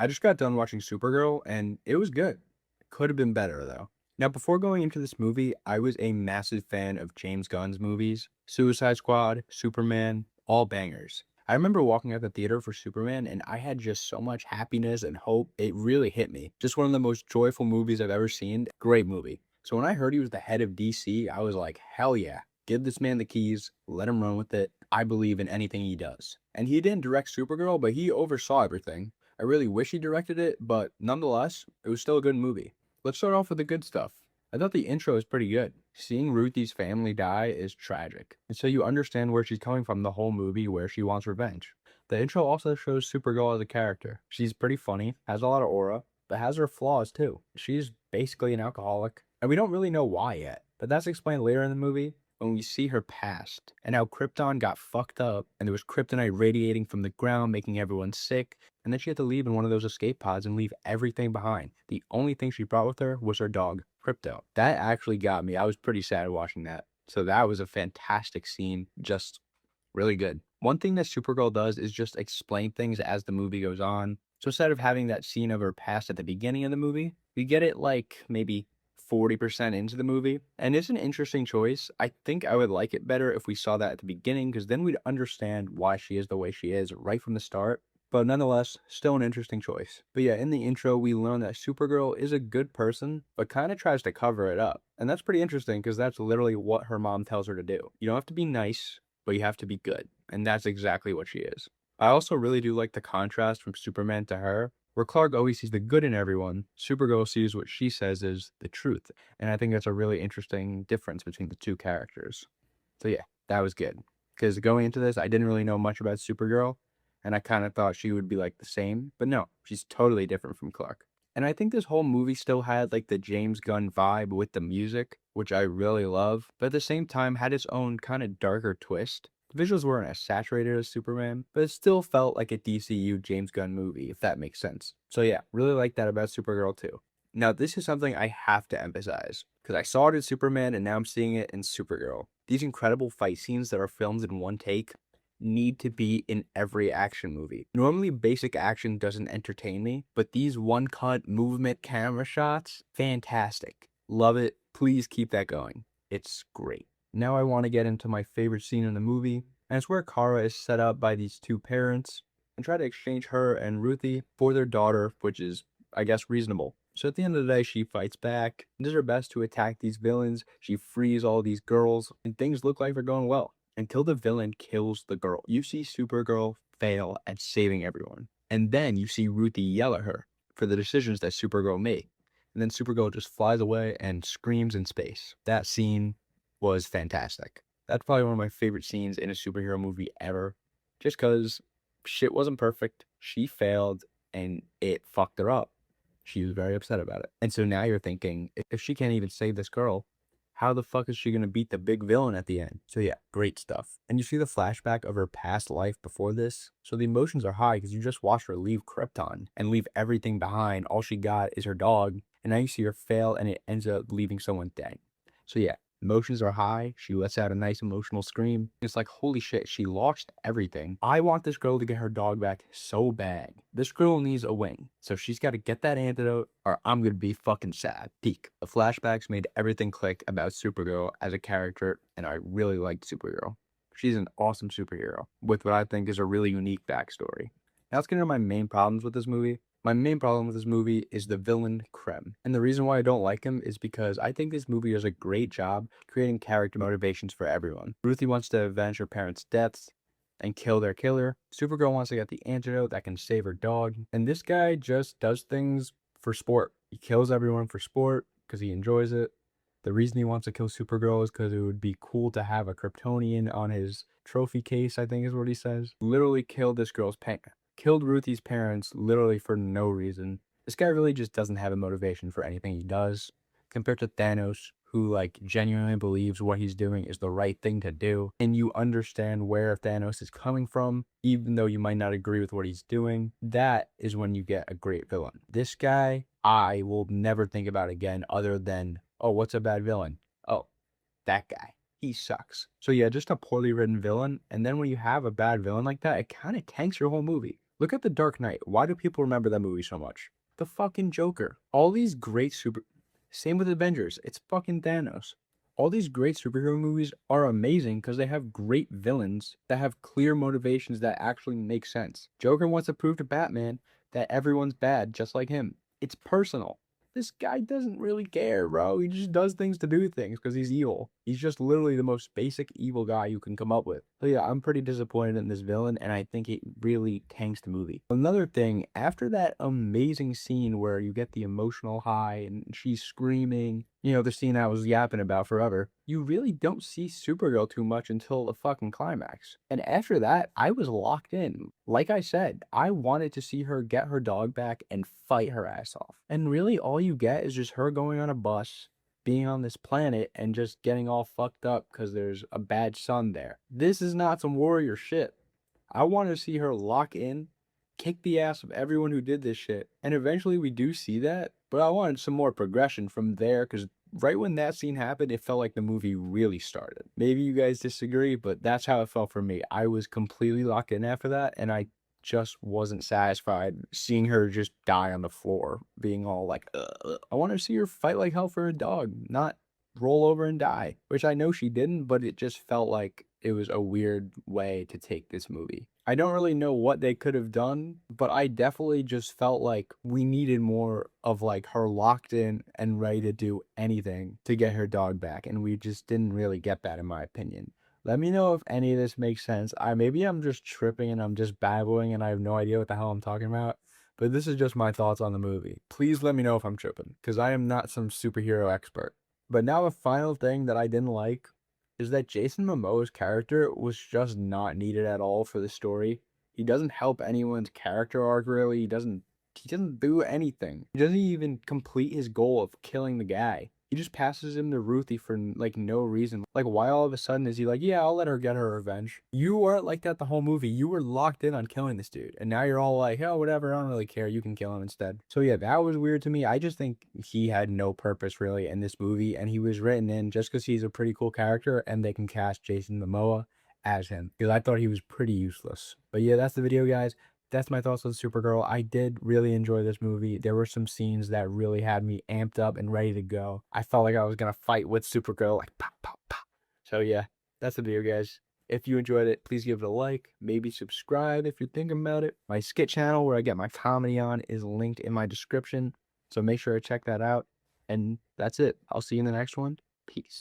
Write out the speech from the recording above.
I just got done watching Supergirl, and it was good. Could have been better, though. Now, before going into this movie, I was a massive fan of James Gunn's movies. Suicide Squad, Superman, all bangers. I remember walking out the theater for Superman, and I had just so much happiness and hope. It really hit me. Just one of the most joyful movies I've ever seen. Great movie. So when I heard he was the head of DC, I was like, hell yeah. Give this man the keys, let him run with it. I believe in anything he does. And he didn't direct Supergirl, but he oversaw everything. I really wish he directed it, but nonetheless, it was still a good movie. Let's start off with the good stuff. I thought the intro was pretty good. Seeing Ruthie's family die is tragic, and so you understand where she's coming from the whole movie, where she wants revenge. The intro also shows Supergirl as a character. She's pretty funny, has a lot of aura, but has her flaws too. She's basically an alcoholic, and we don't really know why yet, but that's explained later in the movie when we see her past and how Krypton got fucked up and there was kryptonite radiating from the ground, making everyone sick. And then she had to leave in one of those escape pods and leave everything behind. The only thing she brought with her was her dog, Crypto. That actually got me. I was pretty sad watching that. So that was a fantastic scene. Just really good. One thing that Supergirl does is just explain things as the movie goes on. So instead of having that scene of her past at the beginning of the movie, we get it like maybe 40% into the movie. And it's an interesting choice. I think I would like it better if we saw that at the beginning, because then we'd understand why she is the way she is right from the start. But nonetheless, still an interesting choice. But yeah, in the intro, we learn that Supergirl is a good person, but kind of tries to cover it up. And that's pretty interesting because that's literally what her mom tells her to do. You don't have to be nice, but you have to be good. And that's exactly what she is. I also really do like the contrast from Superman to her, where Clark always sees the good in everyone. Supergirl sees what she says is the truth. And I think that's a really interesting difference between the two characters. So yeah, that was good. Because going into this, I didn't really know much about Supergirl, and I kind of thought she would be like the same, but no, she's totally different from Clark. And I think this whole movie still had like the James Gunn vibe with the music, which I really love, but at the same time had its own kind of darker twist. The visuals weren't as saturated as Superman, but it still felt like a DCU James Gunn movie, if that makes sense. So yeah, really like that about Supergirl too. Now, this is something I have to emphasize, because I saw it in Superman and now I'm seeing it in Supergirl. These incredible fight scenes that are filmed in one take need to be in every action movie. Normally, basic action doesn't entertain me, but these one-cut movement camera shots, fantastic. Love it. Please keep that going. It's great. Now I want to get into my favorite scene in the movie, and it's where Kara is set up by these two parents and try to exchange her and Ruthie for their daughter, which is, I guess, reasonable. So at the end of the day, she fights back, does her best to attack these villains, she frees all these girls, and things look like they're going well. Until the villain kills the girl. You see Supergirl fail at saving everyone. And then you see Ruthie yell at her for the decisions that Supergirl made. And then Supergirl just flies away and screams in space. That scene was fantastic. That's probably one of my favorite scenes in a superhero movie ever. Just because shit wasn't perfect. She failed and it fucked her up. She was very upset about it. And so now you're thinking, if she can't even save this girl, how the fuck is she going to beat the big villain at the end? So yeah, great stuff. And you see the flashback of her past life before this. So the emotions are high because you just watched her leave Krypton and leave everything behind. All she got is her dog. And now you see her fail and it ends up leaving someone dead. So yeah, emotions are high. She lets out a nice emotional scream. It's like, holy shit, she lost everything. I want this girl to get her dog back so bad. This girl needs a wing. So she's got to get that antidote or I'm going to be fucking sad. Peak. The flashbacks made everything click about Supergirl as a character, and I really liked Supergirl. She's an awesome superhero with what I think is a really unique backstory. Now let's get into my main problems with this movie. My main problem with this movie is the villain Krem. And the reason why I don't like him is because I think this movie does a great job creating character motivations for everyone. Ruthie wants to avenge her parents' deaths and kill their killer. Supergirl wants to get the antidote that can save her dog. And this guy just does things for sport. He kills everyone for sport because he enjoys it. The reason he wants to kill Supergirl is because it would be cool to have a Kryptonian on his trophy case, I think is what he says. Literally killed this girl's parents. Killed Ruthie's parents literally for no reason. This guy really just doesn't have a motivation for anything he does. Compared to Thanos, who like genuinely believes what he's doing is the right thing to do. And you understand where Thanos is coming from, even though you might not agree with what he's doing. That is when you get a great villain. This guy, I will never think about again other than, oh, what's a bad villain? Oh, that guy. He sucks. So yeah, just a poorly written villain. And then when you have a bad villain like that, it kind of tanks your whole movie. Look at The Dark Knight. Why do people remember that movie so much? The fucking Joker. All these great super. Same with Avengers. It's fucking Thanos. All these great superhero movies are amazing because they have great villains that have clear motivations that actually make sense. Joker wants to prove to Batman that everyone's bad just like him. It's personal. This guy doesn't really care, bro. He just does things to do things because he's evil. He's just literally the most basic evil guy you can come up with. So yeah, I'm pretty disappointed in this villain, and I think it really tanks the movie. Another thing, after that amazing scene where you get the emotional high and she's screaming, the scene I was yapping about forever, you really don't see Supergirl too much until the fucking climax. And after that, I was locked in. Like I said, I wanted to see her get her dog back and fight her ass off. And really, all you get is just her going on a bus, being on this planet, and just getting all fucked up because there's a bad sun there. This is not some warrior shit. I want to see her lock in, kick the ass of everyone who did this shit. And eventually we do see that, but I wanted some more progression from there because right when that scene happened, it felt like the movie really started. Maybe you guys disagree, but that's how it felt for me. I was completely locked in after that, and I just wasn't satisfied seeing her just die on the floor, being all like, ugh. I want to see her fight like hell for a dog, not roll over and die, which I know she didn't, but it just felt like it was a weird way to take this movie. I don't really know what they could have done, but I definitely just felt like we needed more of like her locked in and ready to do anything to get her dog back, and we just didn't really get that in my opinion. Let me know if any of this makes sense. Maybe I'm just tripping and I'm just babbling and I have no idea what the hell I'm talking about, but this is just my thoughts on the movie. Please let me know if I'm tripping, because I am not some superhero expert. But now the final thing that I didn't like is that Jason Momoa's character was just not needed at all for the story. He doesn't help anyone's character arc really. He doesn't do anything. He doesn't even complete his goal of killing the guy. He just passes him to Ruthie for like no reason. Like, why all of a sudden is he like, yeah, I'll let her get her revenge? You weren't like that the whole movie. You were locked in on killing this dude, and now you're all like, oh, whatever, I don't really care. You can kill him instead. So yeah, that was weird to me. I just think he had no purpose really in this movie, and he was written in just because he's a pretty cool character, and they can cast Jason Momoa as him, because I thought he was pretty useless. But yeah, that's the video, guys. That's my thoughts on Supergirl. I did really enjoy this movie. There were some scenes that really had me amped up and ready to go. I felt like I was gonna fight with Supergirl, like pop, pop, pop. So yeah, that's the video, guys. If you enjoyed it, please give it a like. Maybe subscribe if you're thinking about it. My skit channel where I get my comedy on is linked in my description. So make sure to check that out. And that's it. I'll see you in the next one. Peace.